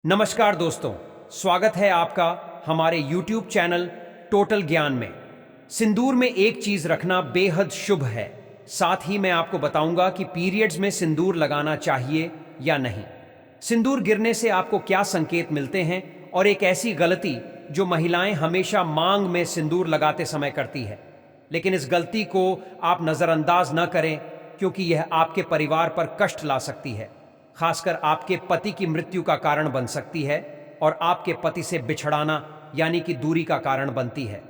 नमस्कार दोस्तों, स्वागत है आपका हमारे YouTube चैनल टोटल ज्ञान में। सिंदूर में एक चीज रखना बेहद शुभ है। साथ ही मैं आपको बताऊंगा कि पीरियड्स में सिंदूर लगाना चाहिए या नहीं। सिंदूर गिरने से आपको क्या संकेत मिलते हैं और एक ऐसी गलती जो महिलाएं हमेशा मांग में सिंदूर लगाते समय करती है। लेकिन इस गलती को आप नजरअंदाज न करें, क्योंकि यह आपके परिवार पर कष्ट ला सकती है, खासकर आपके पति की मृत्यु का कारण बन सकती है और आपके पति से बिछड़ाना यानी कि दूरी का कारण बनती है।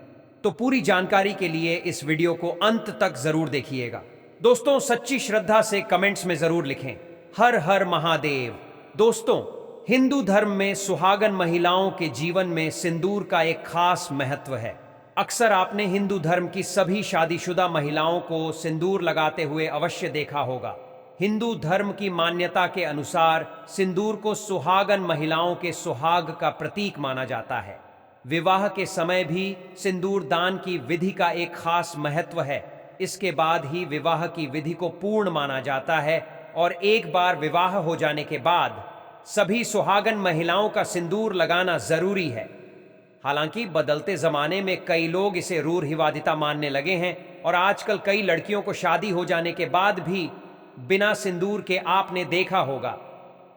तो पूरी जानकारी के लिए इस वीडियो को अंत तक जरूर देखिएगा। दोस्तों, सच्ची श्रद्धा से कमेंट्स में जरूर लिखें, हर हर महादेव। दोस्तों, हिंदू धर्म में सुहागन महिलाओं के जीवन में सिंदूर का एक खास महत्व है। अक्सर आपने हिंदू धर्म की सभी शादीशुदा महिलाओं को सिंदूर लगाते हुए अवश्य देखा होगा। हिंदू धर्म की मान्यता के अनुसार सिंदूर को सुहागन महिलाओं के सुहाग का प्रतीक माना जाता है। विवाह के समय भी सिंदूर दान की विधि का एक खास महत्व है। इसके बाद ही विवाह की विधि को पूर्ण माना जाता है और एक बार विवाह हो जाने के बाद सभी सुहागन महिलाओं का सिंदूर लगाना जरूरी है। हालांकि बदलते जमाने में कई लोग इसे रूढ़िवादिता मानने लगे हैं और आजकल कई लड़कियों को शादी हो जाने के बाद भी बिना सिंदूर के आपने देखा होगा।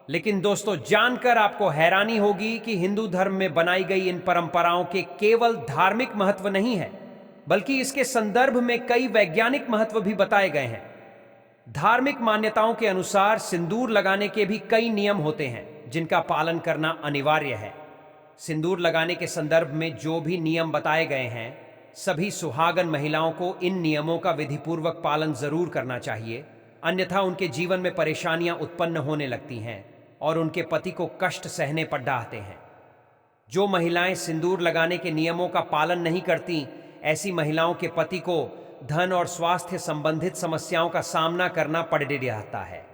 लेकिन दोस्तों, जानकर आपको हैरानी होगी कि हिंदू धर्म में बनाई गई इन परंपराओं के केवल धार्मिक महत्व नहीं है, बल्कि इसके संदर्भ में कई वैज्ञानिक महत्व भी बताए गए हैं। धार्मिक मान्यताओं के अनुसार सिंदूर लगाने के भी कई नियम होते हैं जिनका पालन करना अनिवार्य है। सिंदूर लगाने के संदर्भ में जो भी नियम बताए गए हैं, सभी सुहागन महिलाओं को इन नियमों का विधिपूर्वक पालन जरूर करना चाहिए, अन्यथा उनके जीवन में परेशानियां उत्पन्न होने लगती हैं और उनके पति को कष्ट सहने पर डाहते हैं। जो महिलाएं सिंदूर लगाने के नियमों का पालन नहीं करती, ऐसी महिलाओं के पति को धन और स्वास्थ्य संबंधित समस्याओं का सामना करना पड़ रहता है।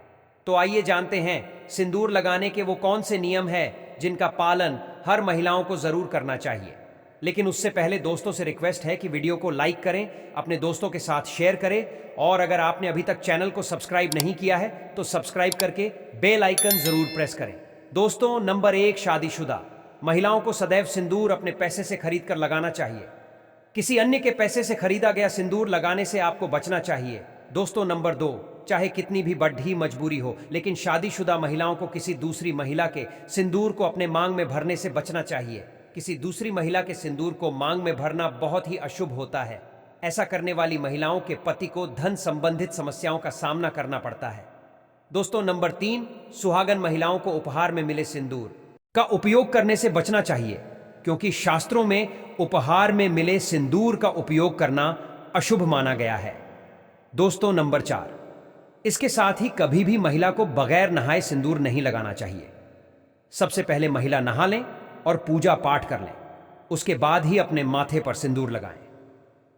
तो आइए जानते हैं सिंदूर लगाने के वो कौन से नियम हैं जिनका पालन हर महिलाओं को जरूर करना चाहिए। लेकिन उससे पहले दोस्तों से रिक्वेस्ट है कि वीडियो को लाइक करें, अपने दोस्तों के साथ शेयर करें और अगर आपने अभी तक चैनल को सब्सक्राइब नहीं किया है तो सब्सक्राइब करके बेल आइकन जरूर प्रेस करें। दोस्तों, नंबर 1, शादीशुदा महिलाओं को सदैव सिंदूर अपने पैसे से खरीद कर लगाना चाहिए। किसी अन्य के पैसे से खरीदा गया सिंदूर लगाने से आपको बचना चाहिए। दोस्तों, नंबर 2, चाहे कितनी भी बड़ी मजबूरी हो, लेकिन शादीशुदा महिलाओं को किसी दूसरी महिला के सिंदूर को अपने मांग में भरने से बचना चाहिए। किसी दूसरी महिला के सिंदूर को मांग में भरना बहुत ही अशुभ होता है। ऐसा करने वाली महिलाओं के पति को धन संबंधित समस्याओं का सामना करना पड़ता है। दोस्तों, नंबर 3, सुहागन महिलाओं को उपहार में मिले सिंदूर का उपयोग करने से बचना चाहिए, क्योंकि शास्त्रों में उपहार में मिले सिंदूर का उपयोग करना अशुभ माना गया है। दोस्तों, नंबर 4, इसके साथ ही कभी भी महिला को बगैर नहाए सिंदूर नहीं लगाना चाहिए। सबसे पहले महिला नहा लें और पूजा पाठ कर लें, उसके बाद ही अपने माथे पर सिंदूर लगाएं।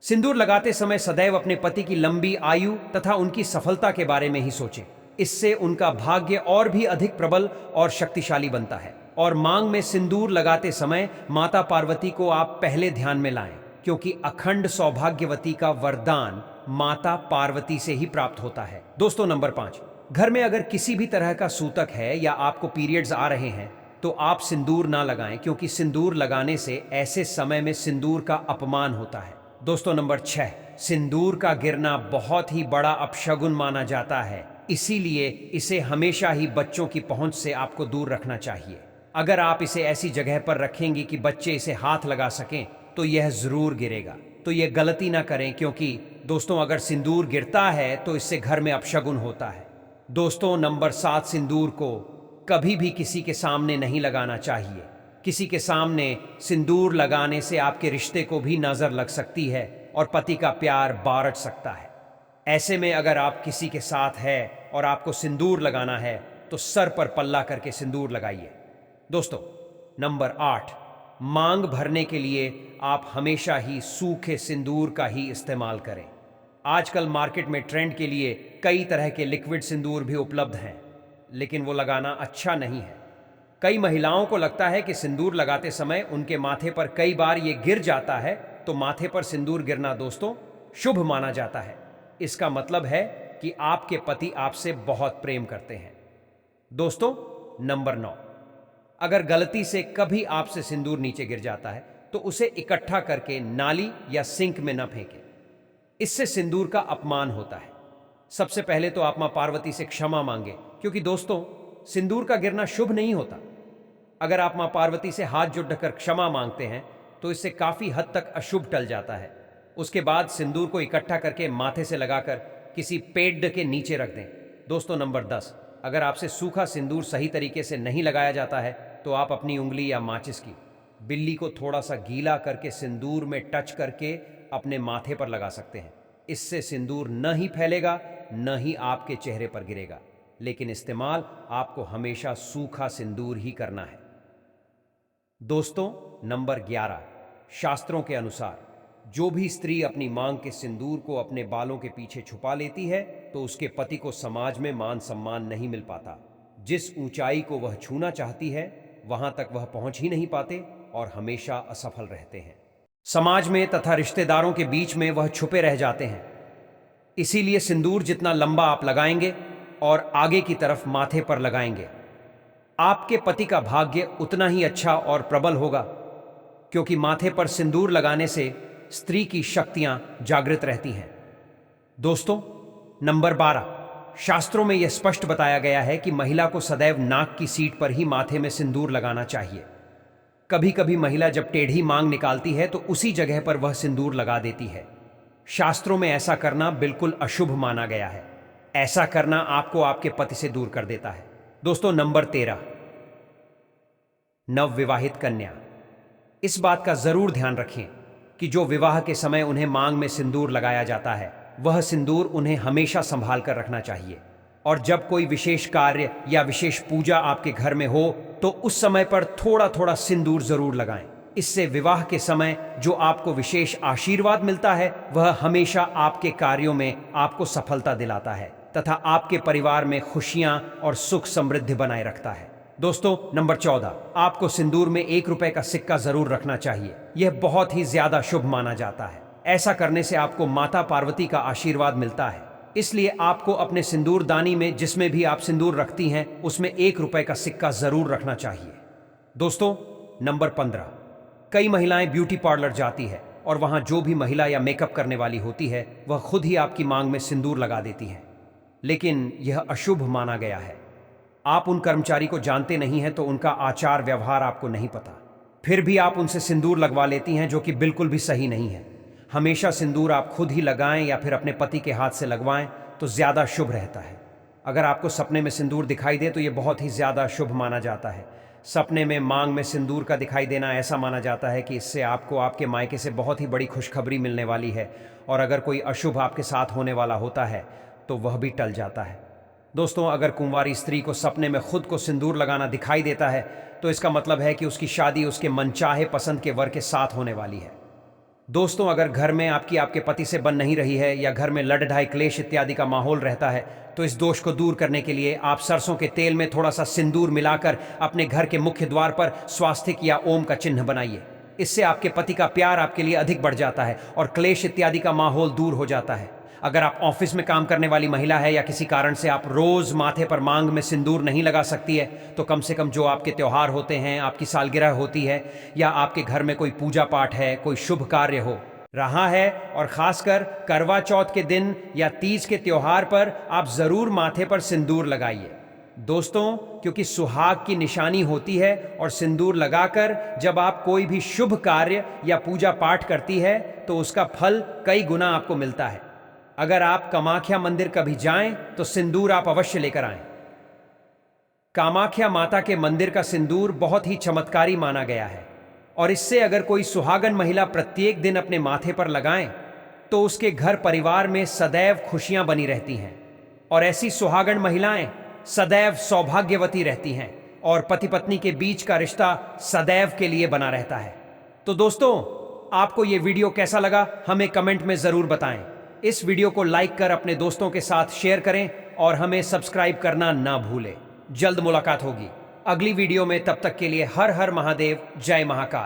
सिंदूर लगाते समय सदैव अपने पति की लंबी आयु तथा उनकी सफलता के बारे में ही सोचें। इससे उनका भाग्य और भी अधिक प्रबल और शक्तिशाली बनता है। और मांग में सिंदूर लगाते समय माता पार्वती को आप पहले ध्यान में लाएं, क्योंकि अखंड सौभाग्यवती का वरदान माता पार्वती से ही प्राप्त होता है। दोस्तों, नंबर 5, घर में अगर किसी भी तरह का सूतक है या आपको पीरियड्स आ रहे हैं तो आप सिंदूर ना लगाएं, क्योंकि सिंदूर लगाने से ऐसे समय में सिंदूर का अपमान होता है। दोस्तों, नंबर 6, सिंदूर का गिरना बहुत ही बड़ा अपशगुन माना जाता है, इसीलिए इसे हमेशा ही बच्चों की पहुंच से आपको दूर रखना चाहिए। अगर आप इसे ऐसी जगह पर रखेंगे कि बच्चे इसे हाथ लगा सकें तो यह जरूर गिरेगा। तो यह गलती ना करें, क्योंकि दोस्तों, अगर सिंदूर गिरता है तो इससे घर में अपशगुन होता है। दोस्तों, नंबर 7, सिंदूर को कभी भी किसी के सामने नहीं लगाना चाहिए। किसी के सामने सिंदूर लगाने से आपके रिश्ते को भी नजर लग सकती है और पति का प्यार बारट सकता है। ऐसे में अगर आप किसी के साथ है और आपको सिंदूर लगाना है तो सर पर पल्ला करके सिंदूर लगाइए। दोस्तों, नंबर 8, मांग भरने के लिए आप हमेशा ही सूखे सिंदूर का ही इस्तेमाल करें। आजकल मार्केट में ट्रेंड के लिए कई तरह के लिक्विड सिंदूर भी उपलब्ध हैं, लेकिन वो लगाना अच्छा नहीं है। कई महिलाओं को लगता है कि सिंदूर लगाते समय उनके माथे पर कई बार ये गिर जाता है, तो माथे पर सिंदूर गिरना दोस्तों शुभ माना जाता है। इसका मतलब है कि आपके पति आपसे बहुत प्रेम करते हैं। दोस्तों, नंबर 9, अगर गलती से कभी आपसे सिंदूर नीचे गिर जाता है तो उसे इकट्ठा करके नाली या सिंक में न फेंकें। इससे सिंदूर का अपमान होता है। सबसे पहले तो आप मां पार्वती से क्षमा मांगे, क्योंकि दोस्तों सिंदूर का गिरना शुभ नहीं होता। अगर आप मां पार्वती से हाथ जोड़कर क्षमा मांगते हैं तो इससे काफी हद तक अशुभ टल जाता है। उसके बाद सिंदूर को इकट्ठा करके माथे से लगाकर किसी पेड़ के नीचे रख दें। दोस्तों नंबर 10, अगर आपसे सूखा सिंदूर सही तरीके से नहीं लगाया जाता है तो आप अपनी उंगली या माचिस की बिल्ली को थोड़ा सा गीला करके सिंदूर में टच करके अपने माथे पर लगा सकते हैं। इससे सिंदूर न ही फैलेगा न ही आपके चेहरे पर गिरेगा, लेकिन इस्तेमाल आपको हमेशा सूखा सिंदूर ही करना है। दोस्तों नंबर 11, शास्त्रों के अनुसार जो भी स्त्री अपनी मांग के सिंदूर को अपने बालों के पीछे छुपा लेती है तो उसके पति को समाज में मान सम्मान नहीं मिल पाता। जिस ऊंचाई को वह छूना चाहती है वहां तक वह पहुंच ही नहीं पाते और हमेशा असफल रहते हैं। समाज में तथा रिश्तेदारों के बीच में वह छुपे रह जाते हैं। इसीलिए सिंदूर जितना लंबा आप लगाएंगे और आगे की तरफ माथे पर लगाएंगे, आपके पति का भाग्य उतना ही अच्छा और प्रबल होगा, क्योंकि माथे पर सिंदूर लगाने से स्त्री की शक्तियां जागृत रहती हैं। दोस्तों नंबर 12, शास्त्रों में यह स्पष्ट बताया गया है कि महिला को सदैव नाक की सीट पर ही माथे में सिंदूर लगाना चाहिए। कभी कभी महिला जब टेढ़ी मांग निकालती है तो उसी जगह पर वह सिंदूर लगा देती है। शास्त्रों में ऐसा करना बिल्कुल अशुभ माना गया है। ऐसा करना आपको आपके पति से दूर कर देता है। दोस्तों नंबर 13, नवविवाहित कन्या। इस बात का जरूर ध्यान रखें कि जो विवाह के समय उन्हें मांग में सिंदूर लगाया जाता है वह सिंदूर उन्हें हमेशा संभाल कर रखना चाहिए, और जब कोई विशेष कार्य या विशेष पूजा आपके घर में हो तो उस समय पर थोड़ा थोड़ा सिंदूर जरूर लगाएं। इससे विवाह के समय जो आपको विशेष आशीर्वाद मिलता है वह हमेशा आपके कार्यों में आपको सफलता दिलाता है तथा आपके परिवार में खुशियां और सुख समृद्धि बनाए रखता है। दोस्तों नंबर 14, आपको सिंदूर में 1 रुपए का सिक्का जरूर रखना चाहिए। यह बहुत ही ज्यादा शुभ माना जाता है। ऐसा करने से आपको माता पार्वती का आशीर्वाद मिलता है। इसलिए आपको अपने सिंदूर दानी में जिसमें भी आप सिंदूर रखती हैं उसमें 1 रुपए का सिक्का जरूर रखना चाहिए। दोस्तों नंबर 15, कई महिलाएं ब्यूटी पार्लर जाती है और वहां जो भी महिला या मेकअप करने वाली होती है वह खुद ही आपकी मांग में सिंदूर लगा देती है, लेकिन यह अशुभ माना गया है। आप उन कर्मचारी को जानते नहीं हैं तो उनका आचार व्यवहार आपको नहीं पता, फिर भी आप उनसे सिंदूर लगवा लेती हैं, जो कि बिल्कुल भी सही नहीं है। हमेशा सिंदूर आप खुद ही लगाएं या फिर अपने पति के हाथ से लगवाएं तो ज्यादा शुभ रहता है। अगर आपको सपने में सिंदूर दिखाई दे तो यह बहुत ही ज्यादा शुभ माना जाता है। सपने में मांग में सिंदूर का दिखाई देना ऐसा माना जाता है कि इससे आपको आपके मायके से बहुत ही बड़ी खुशखबरी मिलने वाली है, और अगर कोई अशुभ आपके साथ होने वाला होता है तो वह भी टल जाता है। दोस्तों अगर कुंवारी स्त्री को सपने में खुद को सिंदूर लगाना दिखाई देता है तो इसका मतलब है कि उसकी शादी उसके मनचाहे पसंद के वर के साथ होने वाली है। दोस्तों अगर घर में आपके पति से बन नहीं रही है या घर में लड़ ढाई क्लेश इत्यादि का माहौल रहता है तो इस दोष को दूर करने के लिए आप सरसों के तेल में थोड़ा सा सिंदूर मिलाकर अपने घर के मुख्य द्वार पर स्वास्तिक या ओम का चिन्ह बनाइए। इससे आपके पति का प्यार आपके लिए अधिक बढ़ जाता है और क्लेश इत्यादि का माहौल दूर हो जाता है। अगर आप ऑफिस में काम करने वाली महिला है या किसी कारण से आप रोज माथे पर मांग में सिंदूर नहीं लगा सकती है तो कम से कम जो आपके त्योहार होते हैं, आपकी सालगिरह होती है या आपके घर में कोई पूजा पाठ है, कोई शुभ कार्य हो रहा है, और खासकर करवा चौथ के दिन या तीज के त्योहार पर आप जरूर माथे पर सिंदूर लगाइए। दोस्तों क्योंकि सुहाग की निशानी होती है और सिंदूर लगाकर जब आप कोई भी शुभ कार्य या पूजा पाठ करती है तो उसका फल कई गुना आपको मिलता है। अगर आप कामाख्या मंदिर कभी जाएं तो सिंदूर आप अवश्य लेकर आएं। कामाख्या माता के मंदिर का सिंदूर बहुत ही चमत्कारी माना गया है, और इससे अगर कोई सुहागन महिला प्रत्येक दिन अपने माथे पर लगाएं तो उसके घर परिवार में सदैव खुशियां बनी रहती हैं, और ऐसी सुहागन महिलाएं सदैव सौभाग्यवती रहती हैं और पति पत्नी के बीच का रिश्ता सदैव के लिए बना रहता है। तो दोस्तों आपको ये वीडियो कैसा लगा हमें कमेंट में जरूर बताएं। इस वीडियो को लाइक कर अपने दोस्तों के साथ शेयर करें और हमें सब्सक्राइब करना ना भूलें। जल्द मुलाकात होगी अगली वीडियो में, तब तक के लिए हर हर महादेव, जय महाकाल।